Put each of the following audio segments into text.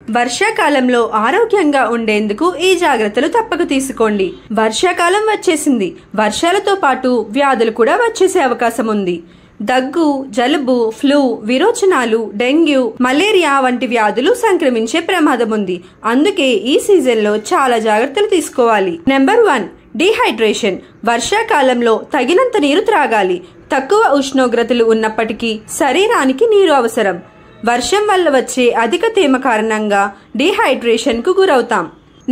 వర్షాకాలంలో ఆరోగ్యంగా ఉండేందుకు ఈ జాగ్రత్తలు తప్పక తీసుకోండి. వర్షాకాలం వచ్చేసింది. వర్షాలతో పాటు వ్యాధులు కూడా వచ్చేసే అవకాశం ఉంది. దగ్గు, జలుబు, ఫ్లూ, విరోచనాలు, డెంగ్యూ, మలేరియా వంటి వ్యాధులు సంక్రమించే ప్రమాదం ఉంది. అందుకే ఈ సీజన్లో చాలా జాగ్రత్తలు తీసుకోవాలి. Number 1, dehydration. వర్షాకాలంలో తగినంత నీరు త్రాగాలి. తక్కువ ఉష్ణోగ్రతలు ఉన్నప్పటికీ శరీరానికి నీరు అవసరం. వర్షం వల్ల వచ్చే అధిక తేమ కారణంగా డీహైడ్రేషన్ కు గురవుతాం.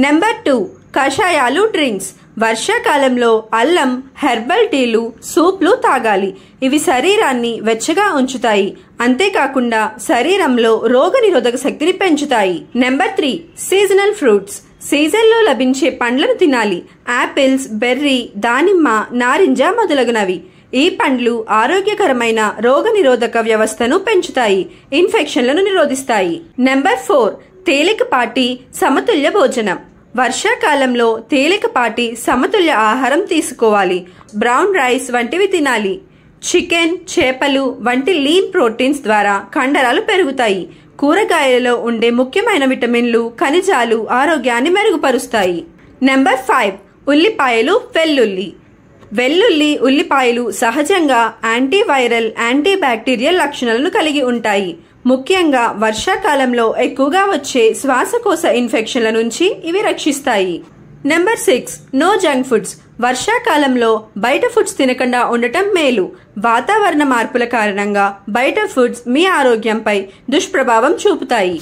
Number 2, కషాయాలు, drinks. వర్షాకాలంలో అల్లం, హెర్బల్ టీలు, సూప్లు తాగాలి. ఇవి శరీరాన్ని వెచ్చగా ఉంచుతాయి. అంతేకాకుండా శరీరంలో రోగనిరోధక శక్తిని పెంచుతాయి. Number 3, seasonal fruits. సీజన్లో లభించే పండ్లను తినాలి. యాపిల్స్, బెర్రీ, దానిమ్మ, నారింజ మొదలగునవి. ఈ పండ్లు ఆరోగ్యకరమైన రోగనిరోధక వ్యవస్థను పెంచుతాయి, ఇన్ఫెక్షన్లను నిరోధిస్తాయి. నెంబర్ 4, తేలికపాటి సమతుల్య భోజనం. వర్షాకాలంలో తేలికపాటి సమతుల్య ఆహారం తీసుకోవాలి. బ్రౌన్ రైస్ వంటివి తినాలి. చికెన్, చేపలు వంటి లీన్ ప్రోటీన్స్ ద్వారా కండరాలు పెరుగుతాయి. కూరగాయలలో ఉండే ముఖ్యమైన విటమిన్లు, ఖనిజాలు ఆరోగ్యాన్ని మెరుగుపరుస్తాయి. నెంబర్ 5, ఉల్లిపాయలు, వెల్లుల్లి. వెల్లుల్లి, ఉల్లిపాయలు సహజంగా యాంటీవైరల్, యాంటీబ్యాక్టీరియల్ లక్షణాలను కలిగి ఉంటాయి. ముఖ్యంగా వర్షాకాలంలో ఎక్కువగా వచ్చే శ్వాసకోశ ఇన్ఫెక్షన్ల నుంచి ఇవి రక్షిస్తాయి. Number 6, no junk foods. వర్షాకాలంలో బయట ఫుడ్స్ తినకుండా ఉండటం మేలు. వాతావరణ మార్పుల కారణంగా బయట ఫుడ్స్ మీ ఆరోగ్యంపై దుష్ప్రభావం చూపుతాయి.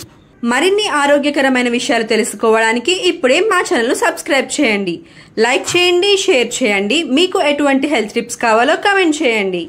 మరిన్ని ఆరోగ్యకరమైన విషయాలు తెలుసుకోవడానికి ఇప్పుడే మా ఛానల్ను సబ్స్క్రైబ్ చేయండి. లైక్ చేయండి, షేర్ చేయండి. మీకు ఎటువంటి హెల్త్ టిప్స్ కావాలో కామెంట్ చేయండి.